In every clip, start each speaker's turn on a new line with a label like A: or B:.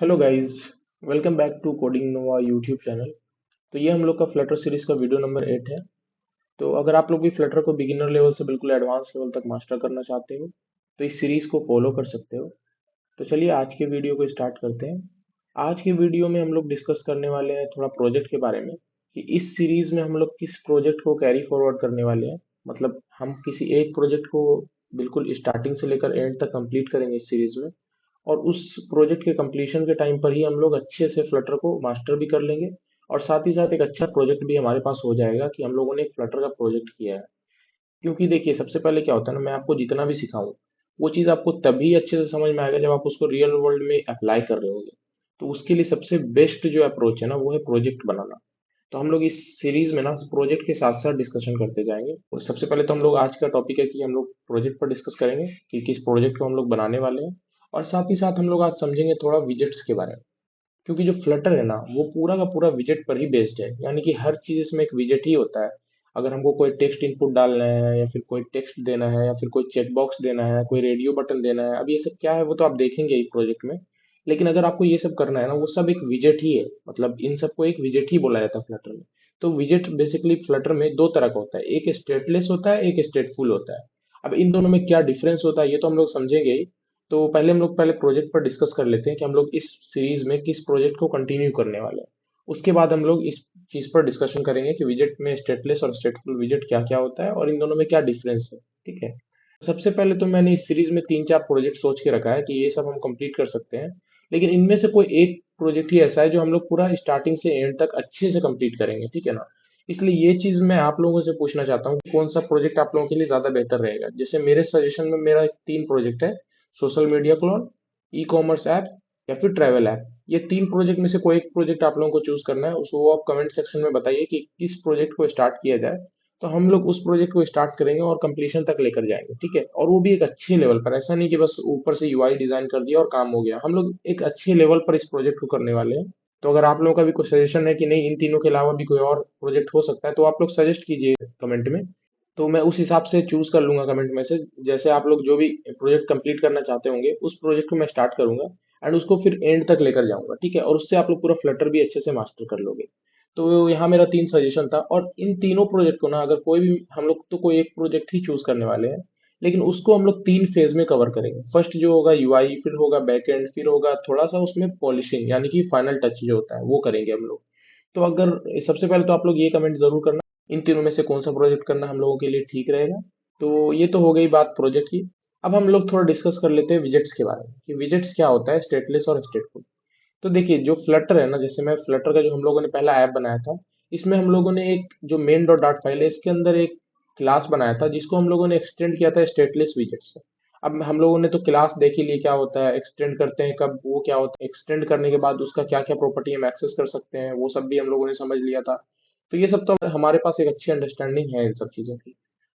A: Hello guys. Welcome back to Coding Nova YouTube channel. तो ये हम लोग का फ्लटर सीरीज का वीडियो नंबर 8 है। तो अगर आप लोग भी फ्लटर को बिगिनर लेवल से बिल्कुल एडवांस लेवल तक मास्टर करना चाहते हो तो इस सीरीज को फॉलो कर सकते हो। तो चलिए आज के वीडियो को स्टार्ट करते हैं। आज के वीडियो में हम लोग डिस्कस करने वाले हैं थोड़ा प्रोजेक्ट के बारे में कि इस सीरीज में हम लोग किस प्रोजेक्ट को कैरी फॉरवर्ड करने वाले हैं। मतलब हम किसी एक प्रोजेक्ट को बिल्कुल स्टार्टिंग से लेकर एंड तक कंप्लीट करेंगे इस सीरीज में। और उस प्रोजेक्ट के कंप्लीशन के टाइम पर ही हम लोग अच्छे से फ्लटर को मास्टर भी कर लेंगे। और साथ ही साथ एक अच्छा प्रोजेक्ट भी हमारे पास हो जाएगा कि हम लोगों ने एक फ्लटर का प्रोजेक्ट किया है। क्योंकि देखिए सबसे पहले क्या होता है ना, मैं आपको जितना भी सिखाऊं वो चीज़ आपको तभी अच्छे से समझ में आएगा जब आप उसको रियल वर्ल्ड में अप्लाई कर रहे होगे। तो उसके लिए सबसे बेस्ट जो अप्रोच है ना वो है प्रोजेक्ट बनाना। तो हम लोग इस सीरीज में ना प्रोजेक्ट के साथ साथ डिस्कशन करते जाएंगे। और सबसे पहले तो हम लोग आज का टॉपिक है कि हम लोग प्रोजेक्ट पर डिस्कस करेंगे कि किस प्रोजेक्ट को हम लोग बनाने वाले हैं। और साथ ही साथ हम लोग आज समझेंगे थोड़ा विजेट्स के बारे में। क्योंकि जो फ्लटर है ना वो पूरा का पूरा विजेट पर ही बेस्ड है, यानी कि हर चीज इसमें एक विजेट ही होता है। अगर हमको कोई टेक्स्ट इनपुट डालना है या फिर कोई टेक्स्ट देना है या फिर कोई चेक बॉक्स देना है, कोई रेडियो बटन देना है, अब ये सब क्या है वो तो आप देखेंगे ही प्रोजेक्ट में। लेकिन अगर आपको ये सब करना है ना वो सब एक विजेट ही है, मतलब इन सबको एक विजेट ही बोला जाता है फ्लटर में। तो विजेट बेसिकली फ्लटर में दो तरह का होता है, एक स्टेटलेस होता है, एक स्टेटफुल होता है। अब इन दोनों में क्या डिफरेंस होता है ये तो हम लोग समझेंगे ही। तो पहले हम लोग पहले प्रोजेक्ट पर डिस्कस कर लेते हैं कि हम लोग इस सीरीज में किस प्रोजेक्ट को कंटिन्यू करने वाले हैं। उसके बाद हम लोग इस चीज पर डिस्कशन करेंगे कि विजेट में स्टेटलेस और स्टेटफुल विजेट क्या क्या होता है और इन दोनों में क्या डिफरेंस है। ठीक है। सबसे पहले तो मैंने इस सीरीज में तीन चार प्रोजेक्ट सोच के रखा है कि ये सब हम कंप्लीट कर सकते हैं। लेकिन इनमें से कोई एक प्रोजेक्ट ही ऐसा है जो हम लोग पूरा स्टार्टिंग से एंड तक अच्छे से कंप्लीट करेंगे, ठीक है ना। इसलिए ये चीज मैं आप लोगों से पूछना चाहता हूँ कि कौन सा प्रोजेक्ट आप लोगों के लिए ज्यादा बेहतर रहेगा। जैसे मेरे सजेशन में मेरा तीन प्रोजेक्ट है, social media clone, e commerce app या फिर ट्रैवल ऐप। ये तीन प्रोजेक्ट में से कोई एक प्रोजेक्ट आप लोगों को चूज करना है, उसको आप कमेंट सेक्शन में बताइए कि किस प्रोजेक्ट को स्टार्ट किया जाए। तो हम लोग उस प्रोजेक्ट को स्टार्ट करेंगे और कंप्लीशन तक लेकर जाएंगे, ठीक है। और वो भी एक अच्छे लेवल पर, ऐसा नहीं कि बस ऊपर से यूआई डिजाइन कर दिया और काम हो गया। हम लोग एक अच्छे लेवल पर इस प्रोजेक्ट को करने वाले हैं। तो अगर आप लोगों का भी कोई सजेशन है कि नहीं इन तीनों के अलावा भी कोई और प्रोजेक्ट हो सकता है तो आप लोग सजेस्ट कीजिए कमेंट में। तो मैं उस हिसाब से चूज कर लूंगा कमेंट में से। जैसे आप लोग जो भी प्रोजेक्ट कंप्लीट करना चाहते होंगे उस प्रोजेक्ट को मैं स्टार्ट करूंगा एंड उसको फिर एंड तक लेकर जाऊंगा, ठीक है। और उससे आप लोग पूरा फ्लटर भी अच्छे से मास्टर कर लोगे। तो यहाँ मेरा तीन सजेशन था, और इन तीनों प्रोजेक्ट को ना अगर कोई भी, हम लोग तो कोई एक प्रोजेक्ट ही चूज करने वाले हैं। लेकिन उसको हम लोग तीन फेज में कवर करेंगे। फर्स्ट जो होगा यूआई, फिर होगा बैकएंड, फिर होगा थोड़ा सा उसमें पॉलिशिंग यानी कि फाइनल टच जो होता है वो करेंगे हम लोग। तो अगर सबसे पहले तो आप लोग ये कमेंट जरूर करना इन तीनों में से कौन सा प्रोजेक्ट करना हम लोगों के लिए ठीक रहेगा। तो ये तो हो गई बात प्रोजेक्ट की। अब हम लोग थोड़ा डिस्कस कर लेते हैं विजेट्स के बारे में कि विजेट्स क्या होता है, स्टेटलेस और स्टेटफुल। तो देखिए जो फ्लटर है ना, जैसे मैं फ्लटर का जो हम लोगों ने पहला ऐप बनाया था, इसमें हम लोगों ने एक जो मेन डॉट डाट फाइल है इसके अंदर एक क्लास बनाया था जिसको हम लोगों ने एक्सटेंड किया था स्टेटलेस विजेट से। अब हम लोगों ने तो क्लास देख ही ली क्या होता है, एक्सटेंड करते हैं कब, वो क्या होता है, एक्सटेंड करने के बाद उसका क्या क्या प्रॉपर्टी हम एक्सेस कर सकते हैं वो सब भी हम लोगों ने समझ लिया था। तो ये सब तो हमारे पास एक अच्छी अंडरस्टैंडिंग है इन सब चीज़ों की।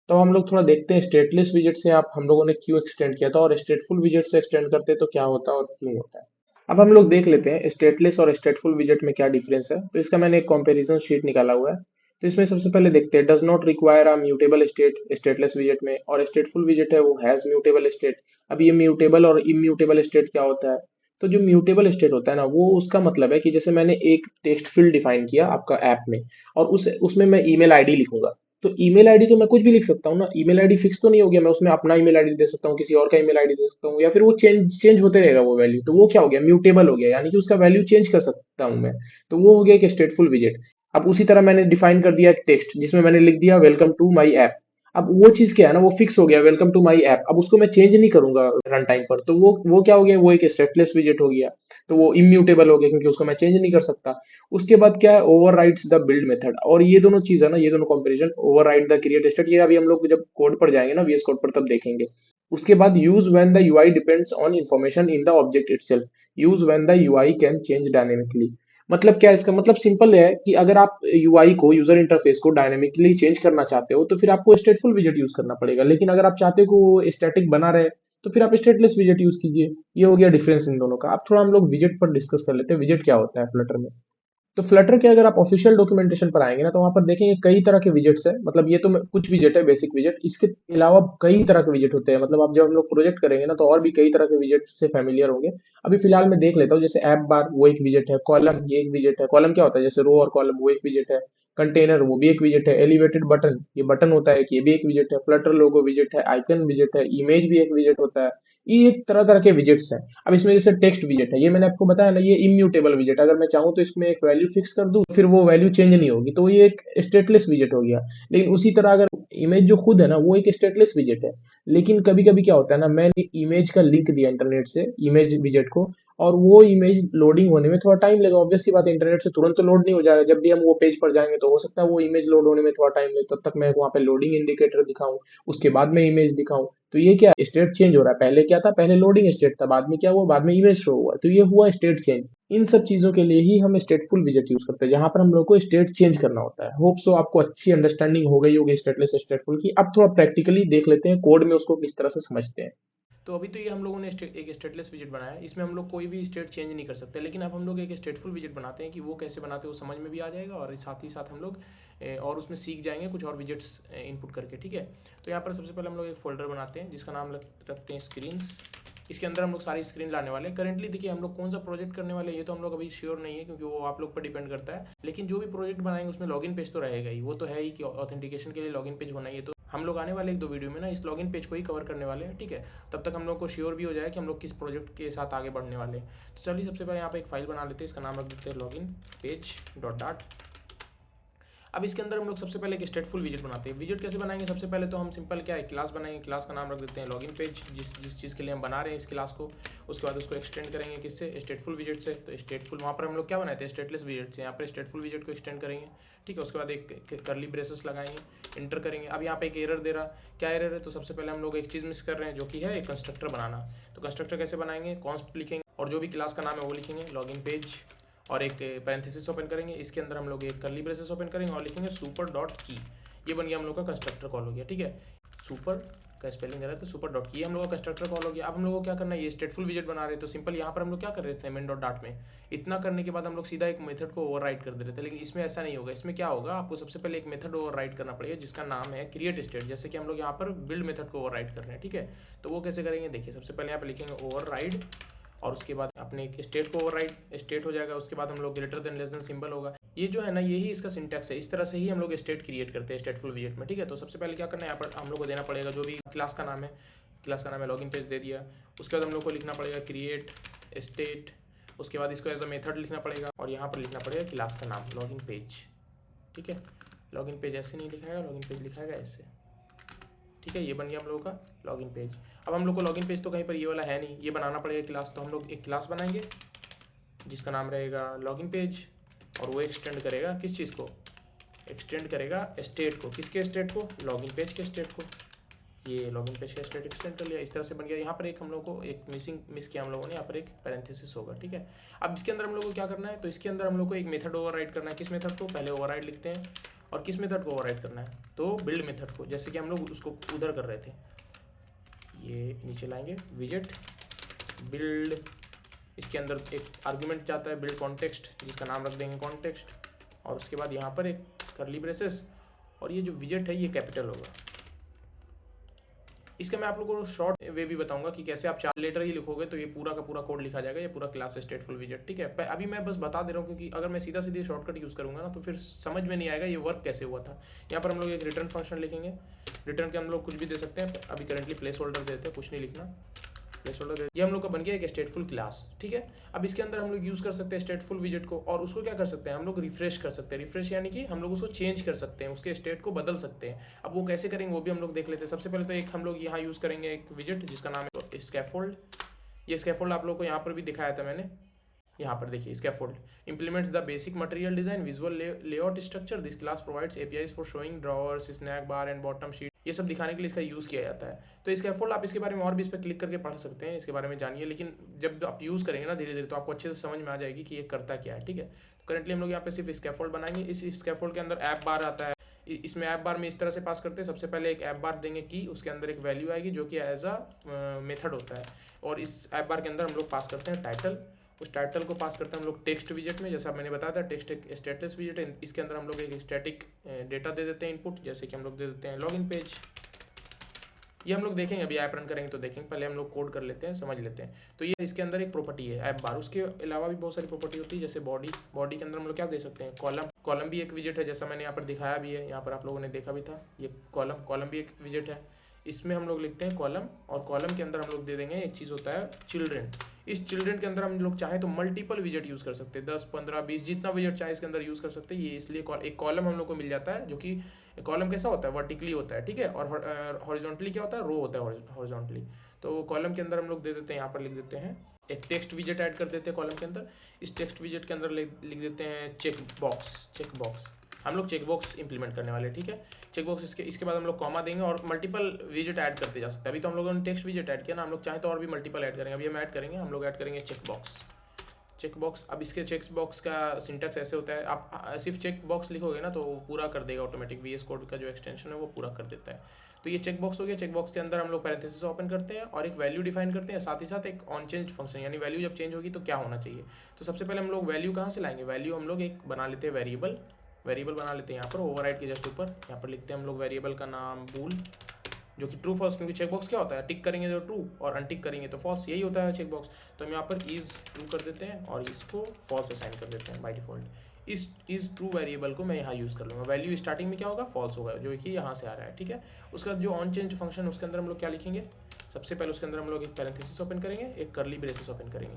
A: तो हम लोग थोड़ा देखते हैं स्टेटलेस विजेट से आप हम लोगों ने क्यों एक्सटेंड किया था, और स्टेटफुल विजेट से एक्सटेंड करते तो क्या होता है और क्यों होता है। अब हम लोग देख लेते हैं स्टेटलेस और स्टेटफुल विजेट में क्या डिफरेंस है। तो इसका मैंने एक कंपैरिजन शीट निकाला हुआ है। तो इसमें सबसे पहले देखते हैं, does not require a mutable state stateless विजेट में, और स्टेटफुल विजेट है वो हैज म्यूटेबल स्टेट। अब ये म्यूटेबल और इम्यूटेबल स्टेट क्या होता है। तो जो म्यूटेबल स्टेट होता है ना वो उसका मतलब है कि जैसे मैंने एक टेक्स्ट फील्ड डिफाइन किया आपका ऐप में, और उस उसमें मैं ईमेल आईडी लिखूंगा। तो ईमेल आईडी तो मैं कुछ भी लिख सकता हूँ ना, ईमेल आईडी फिक्स तो नहीं हो गया। मैं उसमें अपना ईमेल आईडी दे सकता हूँ, किसी और का ईमेल आईडी दे सकता हूँ, या फिर वो चेंज चेंज होते रहेगा वो वैल्यू। तो वो क्या हो गया, म्यूटेबल हो गया, यानी कि उसका वैल्यू चेंज कर सकता हूँ मैं। तो वो हो गया एक स्टेटफुल विजेट। अब उसी तरह मैंने डिफाइन कर दिया एक टेक्स्ट जिसमें मैंने लिख दिया वेलकम टू माई ऐप। अब वो चीज क्या है ना, वो फिक्स हो गया वेलकम टू माई ऐप। अब उसको मैं चेंज नहीं करूंगा रन टाइम पर, तो वो क्या हो गया, वो एक स्टेटलेस विजेट हो गया। तो वो इम्यूटेबल हो गया क्योंकि उसको मैं चेंज नहीं कर सकता। उसके बाद क्या है, ओवरराइड्स द बिल्ड मेथड। और ये दोनों चीज है ना, ये दोनों comparison, override the create state, ये अभी हम लोग जब कोड पर जाएंगे ना वीएस कोड पर तब देखेंगे। उसके बाद use when the UI depends on information in the object itself, use when the UI can change dynamically. मतलब क्या है इसका मतलब, सिंपल है कि अगर आप यूआई को, यूजर इंटरफेस को डायनेमिकली चेंज करना चाहते हो तो फिर आपको स्टेटफुल विजेट यूज करना पड़ेगा। लेकिन अगर आप चाहते हो कि वो स्टैटिक बना रहे तो फिर आप स्टेटलेस विजेट यूज कीजिए। ये हो गया डिफरेंस इन दोनों का। अब थोड़ा हम लोग विजेट पर डिस्कस कर लेते हैं, विजेट क्या होता है फ्लटर में। तो फ्लटर के अगर आप ऑफिशियल डॉक्यूमेंटेशन पर आएंगे ना, तो वहां पर देखेंगे कई तरह के विजेट्स है। मतलब ये तो कुछ विजेट है, बेसिक विजेट। इसके अलावा कई तरह के विजेट होते हैं। मतलब आप जब हम लोग प्रोजेक्ट करेंगे ना, तो और भी कई तरह के विजेट से फेमिलियर होंगे। अभी फिलहाल मैं देख लेता हूँ। जैसे ऐप बार, वो एक विजेट है। कॉलम, ये एक विजेट है। कॉलम क्या होता है? जैसे रो और कॉलम, वो एक विजेट है। कंटेनर, वो भी एक विजेट है। एलिवेटेड बटन, ये बटन होता है कि ये भी एक विजेट है। फ्लटर लोगो विजेट है। आइकन विजेट है। इमेज भी एक विजेट होता है। ये एक तरह तरह के विजेट्स हैं। अब इसमें जैसे टेक्स्ट विजेट है, ये मैंने आपको बताया ना, ये इम्यूटेबल विजेट। अगर मैं चाहूँ तो इसमें एक वैल्यू फिक्स कर दूं, फिर वो वैल्यू चेंज नहीं होगी, तो ये एक स्टेटलेस विजेट हो गया। लेकिन उसी तरह अगर इमेज जो खुद है ना, वो एक स्टेटलेस विजेट है। लेकिन कभी कभी क्या होता है ना, मैंने इमेज का लिंक दिया इंटरनेट से इमेज विजेट को, और वो इमेज लोडिंग होने में थोड़ा टाइम लगेगा। ऑब्वियस सी बात है, इंटरनेट से तुरंत तो लोड नहीं हो जाएगा। जब भी हम वो पेज पर जाएंगे तो हो सकता है वो इमेज लोड होने में थोड़ा टाइम लगे। तब तक मैं वहाँ पे लोडिंग इंडिकेटर दिखाऊं, उसके बाद में इमेज दिखाऊं। तो ये क्या स्टेट चेंज हो रहा है? पहले क्या था? पहले लोडिंग स्टेट था, बाद में क्या हुआ? बाद में इमेज शो हुआ। तो ये हुआ स्टेट चेंज। इन सब चीजों के लिए ही हम स्टेटफुल विजेट यूज करते हैं, जहां पर हम लोग को स्टेट चेंज करना होता है। होप सो आपको अच्छी अंडरस्टैंडिंग हो गई होगी स्टेटलेस स्टेटफुल की। अब थोड़ा प्रैक्टिकली देख लेते हैं कोड में उसको किस तरह से समझते हैं।
B: तो अभी तो ये हम लोगों ने एक स्टेटलेस विजेट बनाया है। इसमें हम लोग कोई भी स्टेट चेंज नहीं कर सकते, लेकिन अब हम लोग एक स्टेटफुल विजेट बनाते हैं कि वो कैसे बनाते हैं वो समझ में भी आ जाएगा, और साथ ही साथ हम लोग और उसमें सीख जाएंगे कुछ और विजेट्स इनपुट करके। ठीक है, तो यहाँ पर सबसे पहले हम लोग एक फोल्डर बनाते हैं जिसका नाम रखते हैं स्क्रीन्स। इसके अंदर हम लोग सारी स्क्रीन लाने वाले हैं। करेंटली देखिए हम लोग कौन सा प्रोजेक्ट करने वाले हैं ये तो हम लोग अभी श्योर नहीं है, क्योंकि वो आप लोग पर डिपेंड करता है। लेकिन जो भी प्रोजेक्ट बनाएंगे उसमें लॉगिन पेज तो रहेगा ही। वो तो है ही कि ऑथेंटिकेशन के लिए लॉगिन पेज होना ही है। तो हम लोग आने वाले एक दो वीडियो में ना इस लॉगिन पेज को ही कवर करने वाले हैं। ठीक है, तब तक हम लोग को श्योर भी हो जाए कि हम लोग किस प्रोजेक्ट के साथ आगे बढ़ने वाले हैं। तो चलिए सबसे पहले यहाँ पे एक फाइल बना लेते हैं। इसका नाम रख देते हैं लॉगिन पेज डॉट डाट। अब इसके अंदर हम लोग सबसे पहले एक स्टेटफुल विजेट बनाते हैं। विजेट कैसे बनाएंगे? सबसे पहले तो हम सिंपल क्या है, क्लास बनाएंगे। क्लास का नाम रख देते हैं लॉगिन पेज, जिस चीज़ के लिए हम बना रहे हैं इस क्लास को। उसके बाद उसको एक्सटेंड करेंगे किससे? स्टेटफुल विजेट से। तो स्टेटफुल वहाँ पर हम लोग क्या बनाते हैं? स्टेटलेस विजेट से। यहाँ पर स्टेटफुल विजेट को एक्सटेंड करेंगे। ठीक है, उसके बाद एक करली ब्रेसेस लगाएंगे, इंटर करेंगे। अब यहाँ पे एक एरर दे रहा, क्या एरर है? तो सबसे पहले हम लोग एक चीज़ मिस कर रहे हैं, जो कि है एक कंस्ट्रक्टर बनाना। तो कंस्ट्रक्टर कैसे बनाएंगे? कॉन्स्ट लिखेंगे और जो भी क्लास का नाम है वो लिखेंगे लॉगिन पेज, और एक पैरेंथेसिस ओपन करेंगे। इसके अंदर हम लोग एक करली ब्रेसेस ओपन करेंगे और लिखेंगे सुपर डॉट की। ये बन गया हम लोग का कंस्ट्रक्टर कॉल हो गया। ठीक है, सुपर का स्पेलिंग है तो सुपर डॉट की, ये हम लोग का कंस्ट्रक्टर कॉल हो गया। अब हम लोग को क्या करना है? ये स्टेटफुल विजेट बना रहे हैं, तो सिंपल यहाँ पर हम लोग क्या कर रहे थे मेन डॉट डाट में, इतना करने के बाद हम लोग सीधा एक मेथड को ओवरराइड कर दे रहे थे। लेकिन इसमें ऐसा नहीं होगा। इसमें क्या होगा? आपको सबसे पहले एक मेथड ओवरराइड करना पड़ेगा जिसका नाम है क्रिएट स्टेट। जैसे कि हम लोग यहाँ पर बिल्ड मेथड को ओवरराइड कर रहे हैं। ठीक है, तो वो कैसे करेंगे? देखिए सबसे पहले यहाँ पर लिखेंगे ओवरराइड, और उसके बाद अपने एक स्टेट को ओवरराइड स्टेट हो जाएगा। उसके बाद हम लोग greater than less than symbol होगा। ये जो है ना, यही इसका सिंटैक्स है। इस तरह से ही हम लोग स्टेट क्रिएट करते हैं स्टेटफुल विजेट में। ठीक है, तो सबसे पहले क्या करना है, यहाँ पर हम लोग को देना पड़ेगा जो भी क्लास का नाम है। क्लास का नाम है लॉगिन पेज, दे दिया। उसके बाद हम लोग को लिखना पड़ेगा क्रिएट स्टेट। उसके बाद इसको एज अ मेथड लिखना पड़ेगा, और यहाँ पर लिखना पड़ेगा क्लास का नाम लॉगिन पेज। ठीक है, लॉगिन पेज ऐसे नहीं लिखाएगा, लॉगिन पेज लिखाएगा ऐसे। ठीक है, ये बन गया हम लोगों का लॉगिन पेज। अब हम लोग को लॉगिन पेज तो कहीं पर ये वाला है नहीं, ये बनाना पड़ेगा क्लास। तो हम लोग एक क्लास बनाएंगे जिसका नाम रहेगा लॉगिन पेज, और वो एक्सटेंड करेगा किस चीज़ को? एक्सटेंड करेगा स्टेट को। किसके स्टेट को? लॉगिन पेज के स्टेट को। ये लॉगिन पेज का स्टेट एक्सटेंड कर लिया। इस तरह से बन गया। यहाँ पर एक हम लोग को एक मिस किया हम लोगों ने, यहाँ पर एक पैरेंथेसिस होगा। ठीक है, अब इसके अंदर हम लोग को क्या करना है? तो इसके अंदर हम लोग को एक मेथड ओवरराइड करना है। किस मेथड को? पहले ओवरराइड लिखते हैं, और किस मेथड को ओवरराइड करना है? तो बिल्ड मेथड को। जैसे कि हम लोग उसको उधर कर रहे थे, ये नीचे लाएंगे विजेट बिल्ड। इसके अंदर एक आर्गुमेंट जाता है बिल्ड कॉन्टेक्स्ट, जिसका नाम रख देंगे कॉन्टेक्स्ट, और उसके बाद यहाँ पर एक करली ब्रेसेस, और ये जो विजेट है ये कैपिटल होगा। इसका मैं आप लोगों को शॉर्ट वे भी बताऊंगा कि कैसे आप 4 लेटर ही लिखोगे तो ये पूरा का पूरा कोड लिखा जाएगा, ये पूरा क्लास स्टेटफुल विजेट। ठीक है, अभी मैं बस बता दे रहा हूँ, क्योंकि अगर मैं सीधा सीधे शॉर्टकट यूज़ करूँगा ना तो फिर समझ में नहीं आएगा ये वर्क कैसे हुआ था। यहाँ पर हम लोग एक रिटर्न फंक्शन लिखेंगे। रिटर्न के हम लोग कुछ भी दे सकते हैं। अभी करेंटली प्लेस होल्डर देते हैं, कुछ नहीं लिखना, प्लेस होल्डर। ये हम लोग का बन गया एक स्टेटफुल क्लास। ठीक है, अब इसके अंदर हम लोग यूज़ कर सकते हैं स्टेटफुल विजेट को, और उसको क्या कर सकते हैं? हम लोग रिफ्रेश कर सकते हैं। रिफ्रेश यानी कि हम लोग उसको चेंज कर सकते हैं, उसके स्टेट को बदल सकते हैं। अब वो कैसे करेंगे वो भी हम लोग देख लेते हैं। सबसे पहले तो एक हम लोग यहाँ यूज़ करेंगे एक विजेट जिसका नाम है स्कैफोल्ड। ये स्कैफोल्ड आप लोग को यहाँ पर भी दिखाया था मैंने। यहाँ पर देखिए scaffold implements the basic material design visual layout structure. This class provides APIs for showing drawers, snack bar and bottom sheet. ये सब दिखाने के लिए इसका यूज़ किया जाता है। तो स्कैफोल्ड आप इसके बारे में और भी इस पर क्लिक करके पढ़ सकते हैं, इसके बारे में जानिए। लेकिन जब आप यूज़ करेंगे ना धीरे धीरे तो आपको अच्छे से समझ में आ जाएगी कि ये करता क्या है। ठीक है, तो करेंटली हम लोग यहाँ पे सिर्फ स्कैफोल्ड बनाएंगे। इस स्कैफोल्ड के अंदर ऐप बार आता है। इसमें ऐप बार में इस तरह से पास करते हैं। सबसे पहले एक ऐप बार देंगे की, उसके अंदर एक वैल्यू आएगी जो कि एज अ मेथड होता है, और इस ऐप बार के अंदर हम लोग पास करते हैं टाइटल, उस टाइटल को पास करते हैं हम लोग टेक्स्ट विजेट में, जैसा मैंने बताया था टेक्स्ट एक स्टेटस विजेट है, इसके अंदर हम लोग एक स्टैटिक डेटा दे देते हैं इनपुट, जैसे कि हम लोग दे देते हैं लॉगिन पेज। ये हम लोग देखेंगे, अभी ऐप रन करेंगे तो देखेंगे, पहले हम लोग कोड कर लेते हैं, समझ लेते हैं। तो ये इसके अंदर एक प्रॉपर्टी है ऐप बार, उसके अलावा भी बहुत सारी प्रॉपर्टी होती है, जैसे बॉडी के अंदर हम लोग क्या दे सकते हैं, कॉलम भी एक विजेट है, जैसा मैंने यहाँ पर दिखाया भी है, यहाँ पर आप लोगों ने देखा भी था, ये कॉलम भी एक विजेट है। इसमें हम लोग लिखते हैं कॉलम, और कॉलम के अंदर हम लोग दे देंगे एक चीज़ होता है चिल्ड्रेन। इस चिल्ड्रेन के अंदर हम लोग चाहे तो मल्टीपल विजेट यूज़ कर सकते हैं, 10 15 20 जितना विजेट चाहे इसके अंदर यूज़ कर सकते हैं। ये इसलिए एक कॉलम हम लोग को मिल जाता है, जो कि कॉलम कैसा होता है, वर्टिकली होता है, ठीक है, और हॉरिजॉन्टली क्या होता है, रो होता है हॉरिजॉन्टली। तो कॉलम के अंदर हम लोग दे देते हैं, यहाँ पर लिख देते हैं एक टेक्स्ट विजेट ऐड कर देते हैं कॉलम के अंदर। इस टेक्स्ट विजेट के अंदर लिख देते हैं चेक बॉक्स। हम लोग चेक बॉक्स इंप्लीमेंट करने वाले हैं, ठीक है। चेक बॉक्स इसके बाद हम लोग कॉमा देंगे और मल्टीपल विजेट ऐड करते जा सकते हैं। अभी तो हम लोगों ने टेक्स्ट विजेट ऐड किया ना, हम लोग चाहे तो और भी मल्टीपल ऐड करेंगे। अभी हम ऐड करेंगे, हम लोग ऐड करेंगे चेक बॉक्स। अब इसके चेक बॉक्स का सिंटैक्स ऐसे होता है, आप सिर्फ चेक बॉक्स लिखोगे ना तो वो पूरा कर देगा ऑटोमेटिक, VS कोड का जो एक्सटेंशन है वो पूरा कर देता है। तो ये चेक बॉक्स हो गया। चेक बॉक्स के अंदर हम लोग पैरेंथेसिस ओपन करते हैं और एक वैल्यू डिफाइन करते हैं, साथ ही साथ एक ऑन चेंज फंक्शन, यानी वैल्यू जब चेंज होगी तो क्या होना चाहिए। तो सबसे पहले हम लोग वैल्यू कहाँ से लाएंगे, वैल्यू हम लोग एक बना लेते हैं वेरिएबल बना लेते हैं यहाँ पर ओवरराइड के जस्ट ऊपर। यहाँ पर लिखते हैं हम लोग वेरिएबल का नाम बूल, जो कि ट्रू फॉल्स, क्योंकि चेकबॉक्स क्या होता है, टिक करेंगे तो ट्रू और अनटिक करेंगे तो फॉल्स, यही होता है चेकबॉक्स। तो हम यहाँ पर इज ट्रू कर देते हैं और इसको फॉल्स असाइन कर देते हैं बाय डिफॉल्ट। इस ट्रू वेरिएबल को मैं यहाँ यूज़ कर लूँगा। वैल्यू स्टार्टिंग में क्या होगा, फॉल्स होगा, जो कि यहाँ से आ रहा है, ठीक है। उसका जो ऑन चेंज फंक्शन, उसके अंदर हम लोग क्या लिखेंगे, सबसे पहले उसके अंदर हम लोग एक पैरेंथेसिस ओपन करेंगे, एक कर्ली ब्रेसेस ओपन करेंगे,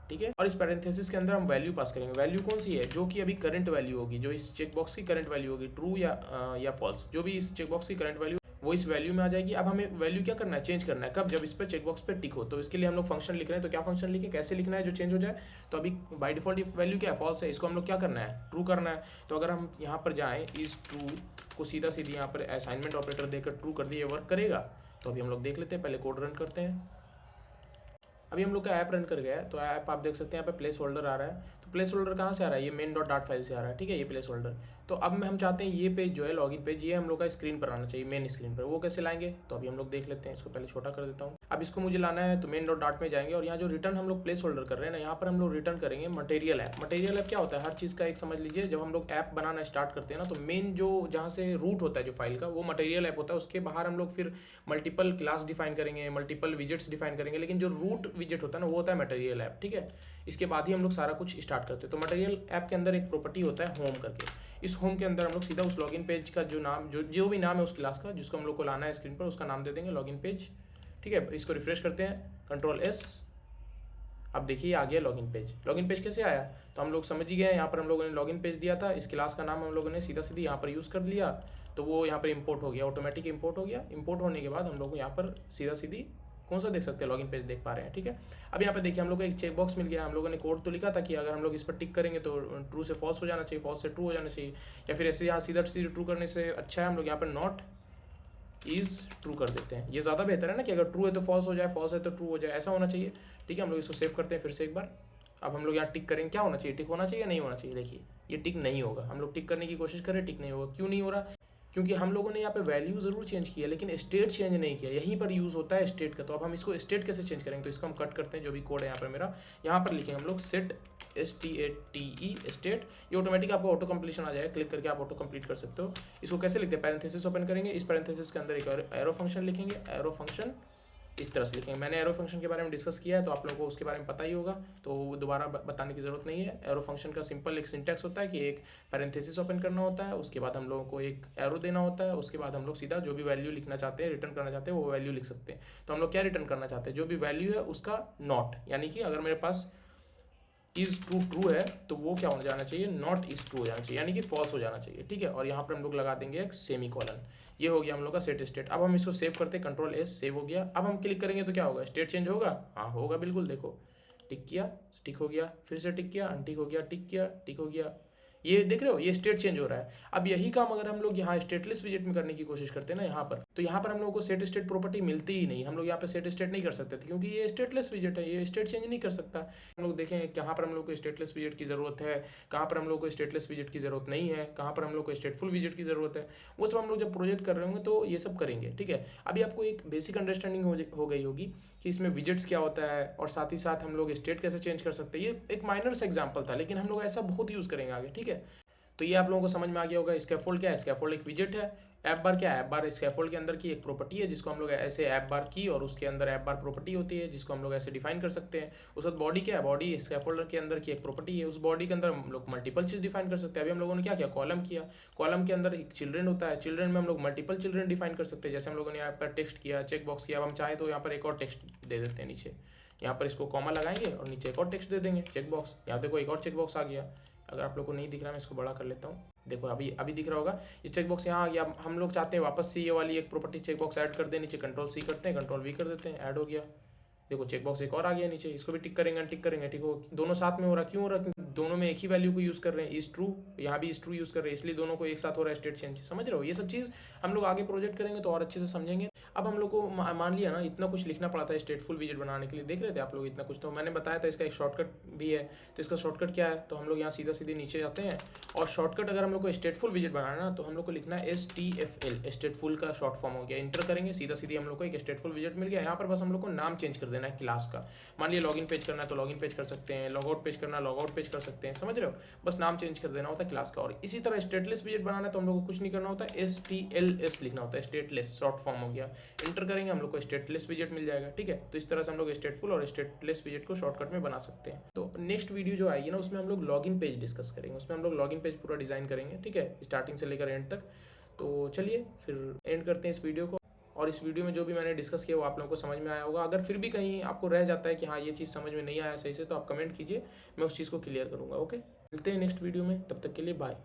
B: ठीक है। और इस पैरेंथेसिस के अंदर हम वैल्यू पास करेंगे। वैल्यू कौन सी है, जो कि अभी करंट वैल्यू होगी, जो इस चेकबॉक्स की करंट वैल्यू होगी, ट्रू या फॉल्स, जो भी इस चेकबॉक्स की करंट वैल्यू वो इस वैल्यू में आ जाएगी। अब हमें वैल्यू क्या करना है, चेंज करना है, कब, जब इस पर चेकबॉक्स पे टिक हो। तो इसके लिए हम लोग फंक्शन लिख रहे हैं, तो क्या फंक्शन लिखें, कैसे लिखना है जो चेंज हो जाए। तो अभी बाय डिफॉल्ट वैल्यू क्या है, फॉल्स है, इसको हम लोग क्या करना है, ट्रू करना है। तो अगर हम यहाँ पर जाएँ, इस ट्रू को सीधा यहाँ पर असाइनमेंट ऑपरेटर देकर ट्रू कर दिए, वर्क करेगा। तो अभी हम लोग देख लेते हैं, पहले कोड रन करते हैं। अभी हम लोग का ऐप रन कर गया है, तो ऐप आप देख सकते हैं यहाँ पे प्लेस होल्डर आ रहा है। तो प्लेस होल्डर कहाँ से आ रहा है, ये मेन डॉट फाइल से आ रहा है, ठीक है, ये प्लेस होल्डर। तो अब हम चाहते हैं ये पेज जो है लॉगिन पेज, ये हम लोग का स्क्रीन पर आना चाहिए, मेन स्क्रीन पर। वो कैसे लाएंगे, तो अभी हम लोग देख लेते हैं। इसको पहले छोटा कर देता हूँ। अब इसको मुझे लाना है, तो मेन डॉट में जाएंगे और यहाँ जो रिटर्न हम लोग प्लेस होल्डर कर रहे हैं ना, यहाँ पर हम लोग रिटर्न करेंगे मटेरियल ऐप। मटेरियल ऐप क्या होता है, हर चीज़ का एक समझ लीजिए, जब हम लोग ऐप बनाना स्टार्ट करते हैं ना, तो मेन जो जहाँ से रूट होता है जो फाइल का, वो मटेरियल ऐप होता है। उसके बाहर हम लोग फिर मल्टीपल क्लास डिफाइन करेंगे, मल्टीपल विजेट्स डिफाइन करेंगे, लेकिन जो रूट विजेट होता है ना, वो होता है मटेरियल ऐप, ठीक है। इसके बाद ही हम लोग सारा कुछ स्टार्ट करते हैं। तो मटेरियल ऐप के अंदर एक प्रॉपर्टी होता है होम करके। इस होम के अंदर हम लोग सीधा उस लॉगिन पेज का जो नाम, जो भी नाम है उस क्लास का जिसको हम लोग को लाना है स्क्रीन पर, उसका नाम दे देंगे लॉगिन पेज, ठीक है। इसको रिफ्रेश करते हैं, Ctrl+S। अब देखिए आ गया लॉगिन पेज। लॉगिन पेज कैसे आया, तो हम लोग समझ ही गए, यहाँ पर हम लोगों ने लॉगिन पेज दिया था, इस क्लास का नाम हम लोगों ने सीधा यहाँ पर यूज़ कर लिया, तो वो यहाँ पर इंपोर्ट हो गया, ऑटोमेटिक इंपोर्ट हो गया। इंपोर्ट होने के बाद हम लोग यहाँ पर सीधी कौन सा देख सकते हैं, लॉगिन पेज देख पा रहे हैं, ठीक है। अब यहाँ पे देखिए हम लोग को एक चेक बॉक्स मिल गया। हम लोगों ने कोड तो लिखा था कि अगर हम लोग इस पर टिक करेंगे तो ट्रू से फॉल्स हो जाना चाहिए, फॉल्स से ट्रू हो जाना चाहिए, या फिर ऐसे यहाँ सीधा ट्रू करने से अच्छा है हम लोग यहाँ पर नॉट इज ट्रू कर देते हैं। ये ज़्यादा बेहतर है ना, कि अगर ट्रू है तो फॉल्स हो जाए, फॉल्स है तो ट्रू हो जाए, ऐसा होना चाहिए, ठीक है। हम लोग इसको सेव करते हैं फिर से एक बार। अब हम लोग यहाँ टिक करेंगे, क्या होना चाहिए, टिक होना चाहिए, नहीं होना चाहिए। देखिए ये टिक नहीं होगा, हम लोग टिक करने की कोशिश करें, टिक नहीं होगा। क्यों नहीं हो रहा, क्योंकि हम लोगों ने यहाँ पे वैल्यू ज़रूर चेंज किया, लेकिन स्टेट चेंज नहीं किया। यहीं पर यूज़ होता है स्टेट का। तो अब हम इसको स्टेट कैसे चेंज करेंगे, तो इसको हम कट करते हैं, जो भी कोड है यहाँ पर मेरा, यहाँ पर लिखेंगे हम लोग सेट STATE स्टेट। ये ऑटोमेटिक आपको ऑटो कंप्लीशन आ जाएगा, क्लिक करके आप ऑटो कंप्लीट कर सकते हो। इसको कैसे लिखते हैं, पैरेंथेसिस ओपन करेंगे, इस पैरेंथेसिस के अंदर एक एरो फंक्शन लिखेंगे, एरो फंक्शन इस तरह से लिखेंगे। मैंने एरो फंक्शन के बारे में डिस्कस किया है, तो आप लोगों को उसके बारे में पता ही होगा, तो दोबारा बताने की ज़रूरत नहीं है। एरो फंक्शन का सिंपल एक सिंटैक्स होता है कि एक पैरेंथेसिस ओपन करना होता है, उसके बाद हम लोगों को एक एरो देना होता है, उसके बाद हम लोग सीधा जो भी वैल्यू लिखना चाहते हैं, रिटर्न करना चाहते हैं, वो वैल्यू लिख सकते हैं। तो हम लोग क्या रिटर्न करना चाहते हैं, जो भी वैल्यू है उसका नॉट, यानी कि अगर मेरे पास इज ट्रू है तो वो क्या हो जाना चाहिए, नॉट इज ट्रू हो जाना चाहिए, यानी कि फॉल्स हो जाना चाहिए, ठीक है। और यहाँ पर हम लोग लगा देंगे एक सेमी कॉलन। ये हो गया हम लोग का सेट स्टेट। अब हम इसको सेव करते हैं, Ctrl+S, सेव हो गया। अब हम क्लिक करेंगे तो क्या होगा, स्टेट चेंज होगा, हाँ होगा बिल्कुल। देखो टिक किया, टिक हो गया, फिर से टिक किया, अनटिक हो गया, टिक किया, टिक हो गया। ये देख रहे हो, ये स्टेट चेंज हो रहा है। अब यही काम अगर हम लोग यहाँ स्टेटलेस विजेट में करने की कोशिश करते हैं ना यहाँ पर, तो यहाँ पर हम लोगों को सेट स्टेट प्रॉपर्टी मिलती ही नहीं, हम लोग यहाँ पे सेट स्टेट नहीं कर सकते थे क्योंकि ये स्टेटलेस विजेट है, ये स्टेट चेंज नहीं कर सकता। हम लोग देखें कहाँ पर हम लोग को स्टेटलेस विजेट की ज़रूरत है, कहाँ पर हम लोग को स्टेटलेस विजेट की ज़रूरत नहीं है, कहाँ पर हम लोग को स्टेटफुल विजेट की ज़रूरत है, वो सब हम लोग जब प्रोजेक्ट कर रहे होंगे तो ये सब करेंगे। ठीक है, अभी आपको एक बेसिक अंडरस्टैंडिंग हो गई होगी कि इसमें विजेट्स क्या होता है और साथ ही साथ हम लोग स्टेट कैसे चेंज कर सकते हैं। ये एक माइनर सा एग्जाम्पल था, लेकिन हम लोग ऐसा बहुत यूज़ करेंगे आगे। ठीक है, तो ये आप लोगों को समझ में आ गया होगा। स्कैफोल्ड क्या है, स्कैफोल्ड एक विजेट है। ऐप बार क्या है, ऐप बार स्कैफोल्ड के अंदर की एक प्रॉपर्टी है जिसको हम लोग ऐसे ऐप बार की और उसके अंदर ऐप बार प्रॉपर्टी होती है जिसको हम लोग ऐसे डिफाइन कर सकते हैं। उस बाद बॉडी क्या है, बॉडी स्कैफोल्डर के अंदर की एक प्रॉपर्टी है, उस बॉडी के अंदर हम लोग मल्टीपल चीज़ डिफाइन कर सकते हैं। अभी हम लोगों ने क्या किया, कॉलम किया, कॉलम के अंदर एक चिल्ड्रन होता है, चिल्ड्रन में हम लोग मल्टीपल चिल्ड्रन डिफाइन कर सकते हैं। जैसे हम लोगों ने यहाँ पर टेक्स्ट किया, चेक बॉक्स किया, अब हम चाहें तो यहाँ पर एक और टेक्स्ट दे देते हैं नीचे, यहाँ पर इसको कॉमा लगाएंगे और नीचे एक और टेक्स्ट दे देंगे, चेक बॉक्स। यहाँ देखो एक और चेक बॉक्स आ गया। अगर आप लोग को नहीं दिख रहा, मैं इसको बड़ा कर लेता हूँ। देखो अभी दिख रहा होगा, ये चेक बॉक्स यहाँ आ गया। हम लोग चाहते हैं वापस से ये वाली एक प्रॉपर्टी चेक बॉक्स ऐड कर दें, नीचे कंट्रोल सी करते हैं, कंट्रोल वी कर देते हैं, ऐड हो गया। देखो चेक बॉक्स एक और आ गया नीचे, इसको भी टिक करेंगे, टिक करेंगे। ठीक हो, दोनों साथ में हो रहा, क्यों हो रहा, क्योंकि दोनों में एक ही वैल्यू को यूज़ कर रहे हैं, इज ट्रू, यहाँ भी इज ट्रू यूज़ कर रहे हैं, इसलिए दोनों को एक साथ हो रहा है स्टेट चेंज। समझ रहे हो, ये सब चीज़ हम लोग आगे प्रोजेक्ट करेंगे तो और अच्छे से समझेंगे। अब हम लोग को मान लिया ना, इतना कुछ लिखना पड़ा था स्टेटफुल विजेट बनाने के लिए, देख रहे थे आप लोग इतना कुछ, तो मैंने बताया था इसका एक शॉर्टकट भी है। तो इसका शॉर्टकट क्या है, तो हम लोग यहाँ सीधा सीधे नीचे जाते हैं और शॉर्टकट अगर हम लोग को स्टेटफुल विजेट बनाना है ना, तो हम लोग को लिखना है STFL, स्टेटफुल का शॉर्ट फॉर्म हो गया। इंटर करेंगे, सीधा सीधी हम लोग को एक स्टेटफुल विजेट मिल गया। यहाँ पर बस हम लोग को नाम चेंज कर देना है क्लास का। मान लिया लॉगिन पेज करना है तो लॉगिन पेज कर सकते हैं, लॉगआउट पेज करना है लॉगआउट पेज कर सकते हैं। समझ रहे हो, बस नाम चेंज कर देना होता है क्लास का। और इसी तरह स्टेटलेस विजेट बनाना है तो हम लोग को कुछ नहीं करना होता है, STLS लिखना होता है, स्टेटलेस शॉर्ट फॉर्म हो गया। इंटर करेंगे, हम लोग को स्टेटलेस विजेट मिल जाएगा। ठीक है, तो इस तरह से हम लोग स्टेटफुल और स्टेटलेस विजेट को शॉर्टकट में बना सकते हैं। तो नेक्स्ट वीडियो जो आएगी ना, उसमें हम लोग लॉगिन पेज डिस्कस करेंगे, उसमें हम लोग लॉगिन पेज पूरा डिजाइन करेंगे। ठीक है, स्टार्टिंग से लेकर एंड तक। तो चलिए फिर एंड करते हैं इस वीडियो को। और इस वीडियो में जो भी मैंने डिस्कस किया वो आप लोगों को समझ में आया होगा। अगर फिर भी कहीं आपको रह जाता है कि हाँ ये चीज़ समझ में नहीं आया सही से, तो आप कमेंट कीजिए, मैं उस चीज़ को क्लियर करूँगा। ओके, मिलते हैं नेक्स्ट वीडियो में, तब तक के लिए बाय।